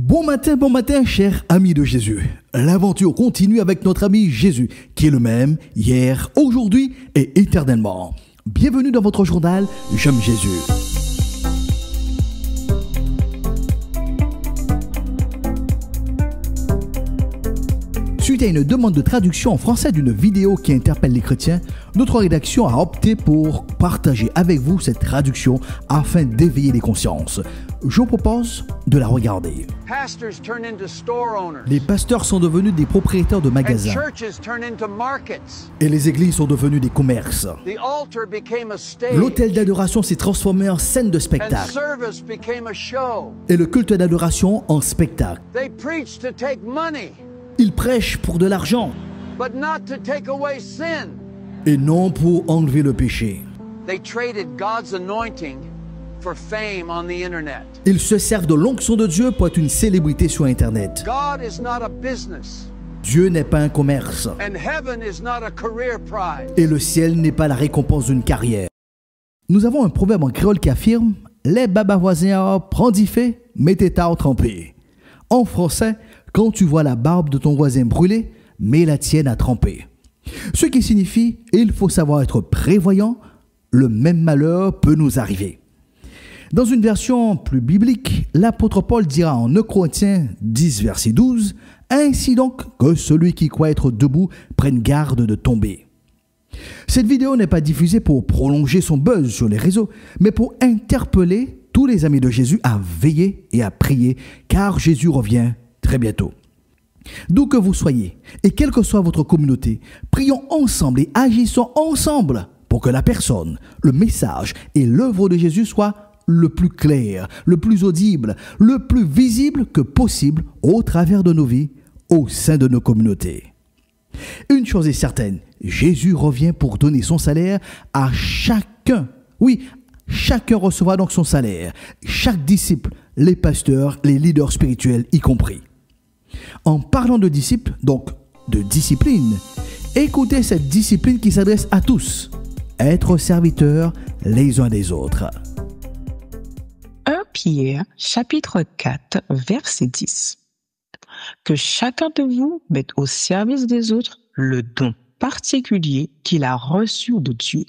Bon matin, chers amis de Jésus. L'aventure continue avec notre ami Jésus, qui est le même hier, aujourd'hui et éternellement. Bienvenue dans votre journal J'aime Jésus. Suite à une demande de traduction en français d'une vidéo qui interpelle les chrétiens, notre rédaction a opté pour partager avec vous cette traduction afin d'éveiller les consciences. Je vous propose de la regarder. Les pasteurs sont devenus des propriétaires de magasins et les églises sont devenues des commerces. L'autel d'adoration s'est transformé en scène de spectacle et le culte d'adoration en spectacle. Ils prêchent pour de l'argent et non pour enlever le péché. Ils se servent de l'onction de Dieu pour être une célébrité sur Internet. Dieu n'est pas un commerce et le ciel n'est pas la récompense d'une carrière. Nous avons un proverbe en créole qui affirme « Les babas voisins prend d'y fait, mettez ta tremper ». En français, quand tu vois la barbe de ton voisin brûler, mets la tienne à tremper. Ce qui signifie il faut savoir être prévoyant, le même malheur peut nous arriver. Dans une version plus biblique, l'apôtre Paul dira en 1 Corinthiens 10, verset 12, « Ainsi donc que celui qui croit être debout prenne garde de tomber. » Cette vidéo n'est pas diffusée pour prolonger son buzz sur les réseaux, mais pour interpeller tous les amis de Jésus à veiller et à prier, car Jésus revient très bientôt. D'où que vous soyez, et quelle que soit votre communauté, prions ensemble et agissons ensemble pour que la personne, le message et l'œuvre de Jésus soient le plus clair, le plus audible, le plus visible que possible au travers de nos vies, au sein de nos communautés. Une chose est certaine, Jésus revient pour donner son salaire à chacun. Oui, chacun recevra donc son salaire. Chaque disciple, les pasteurs, les leaders spirituels y compris. En parlant de disciples, donc de discipline, écoutez cette discipline qui s'adresse à tous. Être serviteurs les uns des autres. 1 Pierre, chapitre 4, verset 10. Que chacun de vous mette au service des autres le don particulier qu'il a reçu de Dieu.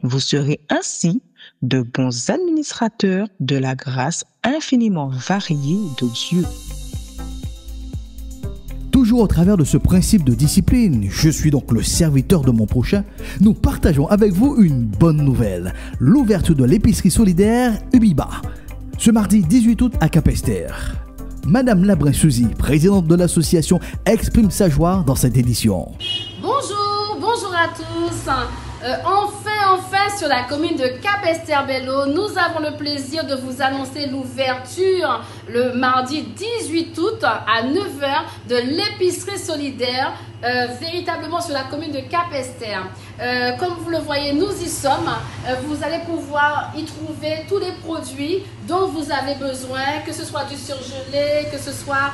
Vous serez ainsi de bons administrateurs de la grâce infiniment variée de Dieu. Toujours au travers de ce principe de discipline, je suis donc le serviteur de mon prochain, nous partageons avec vous une bonne nouvelle, l'ouverture de l'épicerie solidaire Ubiba, ce mardi 18 août à Capesterre. Madame Labrin-Souzy, présidente de l'association, exprime sa joie dans cette édition. Bonjour à tous. Enfin, sur la commune de Capesterre-Belle-Eau, nous avons le plaisir de vous annoncer l'ouverture le mardi 18 août à 9h de l'épicerie solidaire, véritablement sur la commune de Capesterre. Comme vous le voyez, nous y sommes. Vous allez pouvoir y trouver tous les produits dont vous avez besoin, que ce soit du surgelé, que ce soit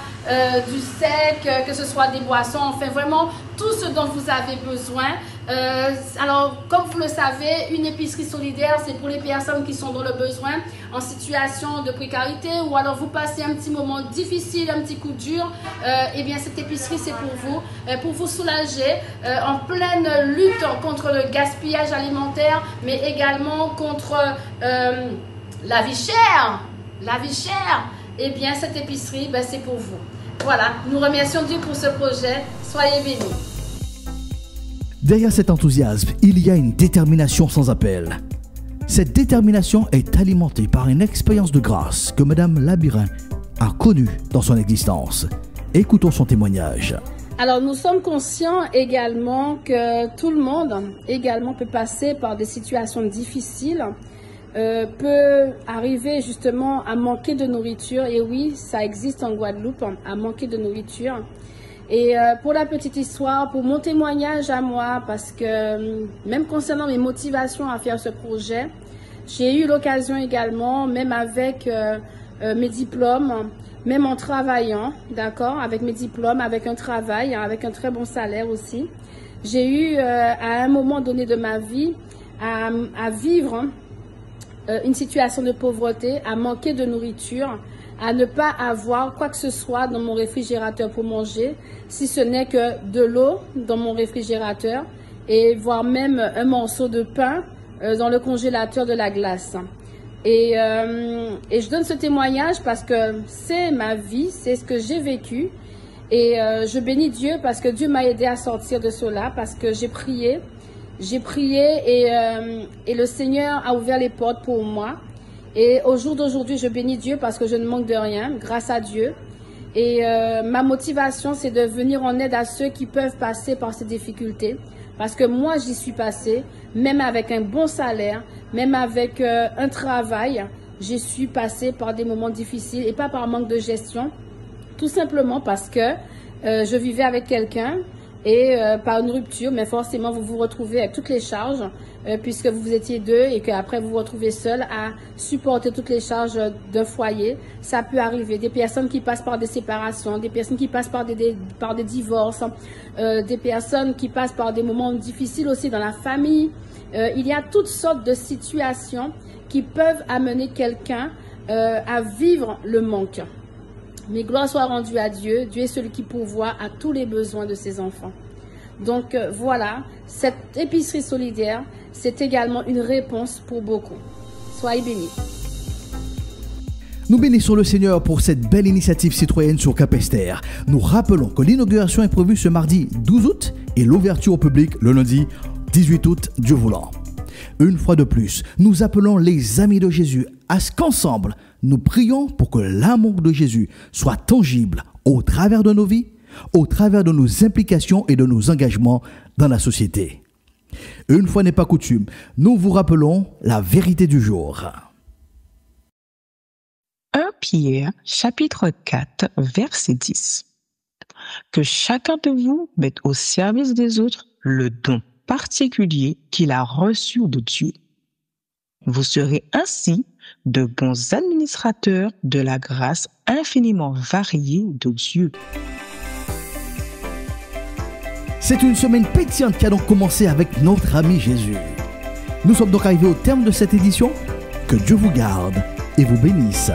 du sec, que ce soit des boissons, enfin vraiment tout ce dont vous avez besoin. Alors, comme vous le savez, une épicerie solidaire, c'est pour les personnes qui sont dans le besoin, en situation de précarité, ou alors vous passez un petit moment difficile, un petit coup dur, eh bien cette épicerie c'est pour vous soulager en pleine lutte contre le gaspillage alimentaire, mais également contre la vie chère. Eh bien cette épicerie, ben, c'est pour vous. Voilà, nous remercions Dieu pour ce projet. Soyez bénis. Derrière cet enthousiasme, il y a une détermination sans appel. Cette détermination est alimentée par une expérience de grâce que Madame Labirin a connue dans son existence. Écoutons son témoignage. Alors, nous sommes conscients également que tout le monde également peut passer par des situations difficiles, peut arriver justement à manquer de nourriture. Et oui, ça existe en Guadeloupe, à manquer de nourriture. Et pour la petite histoire, pour mon témoignage à moi, parce que même concernant mes motivations à faire ce projet, j'ai eu l'occasion également, même avec mes diplômes, même en travaillant, d'accord, avec mes diplômes, avec un travail, avec un très bon salaire aussi, j'ai eu à un moment donné de ma vie à vivre une situation de pauvreté, à manquer de nourriture, à ne pas avoir quoi que ce soit dans mon réfrigérateur pour manger, si ce n'est que de l'eau dans mon réfrigérateur et voire même un morceau de pain dans le congélateur de la glace. Et je donne ce témoignage parce que c'est ma vie, c'est ce que j'ai vécu. Et je bénis Dieu parce que Dieu m'a aidé à sortir de cela, parce que j'ai prié et le Seigneur a ouvert les portes pour moi. Et au jour d'aujourd'hui, je bénis Dieu parce que je ne manque de rien, grâce à Dieu. Et ma motivation, c'est de venir en aide à ceux qui peuvent passer par ces difficultés. Parce que moi, j'y suis passée, même avec un bon salaire, même avec un travail, j'y suis passée par des moments difficiles et pas par manque de gestion. Tout simplement parce que je vivais avec quelqu'un et par une rupture, mais forcément vous vous retrouvez avec toutes les charges puisque vous étiez deux et qu'après vous vous retrouvez seul à supporter toutes les charges d'un foyer. Ça peut arriver. Des personnes qui passent par des séparations, des personnes qui passent par des divorces, des personnes qui passent par des moments difficiles aussi dans la famille. Il y a toutes sortes de situations qui peuvent amener quelqu'un à vivre le manque. Mais gloire soit rendue à Dieu. Dieu est celui qui pourvoit à tous les besoins de ses enfants. Donc voilà, cette épicerie solidaire, c'est également une réponse pour beaucoup. Soyez bénis. Nous bénissons le Seigneur pour cette belle initiative citoyenne sur Capesterre. Nous rappelons que l'inauguration est prévue ce mardi 12 août et l'ouverture au public le lundi 18 août, Dieu voulant. Une fois de plus, nous appelons les amis de Jésus à ce qu'ensemble, nous prions pour que l'amour de Jésus soit tangible au travers de nos vies, au travers de nos implications et de nos engagements dans la société. Une fois n'est pas coutume, nous vous rappelons la vérité du jour. 1 Pierre, chapitre 4, verset 10. Que chacun de vous mette au service des autres le don particulier qu'il a reçu de Dieu. Vous serez ainsi de bons administrateurs de la grâce infiniment variée de Dieu. C'est une semaine pétillante qui a donc commencé avec notre ami Jésus. Nous sommes donc arrivés au terme de cette édition. Que Dieu vous garde et vous bénisse.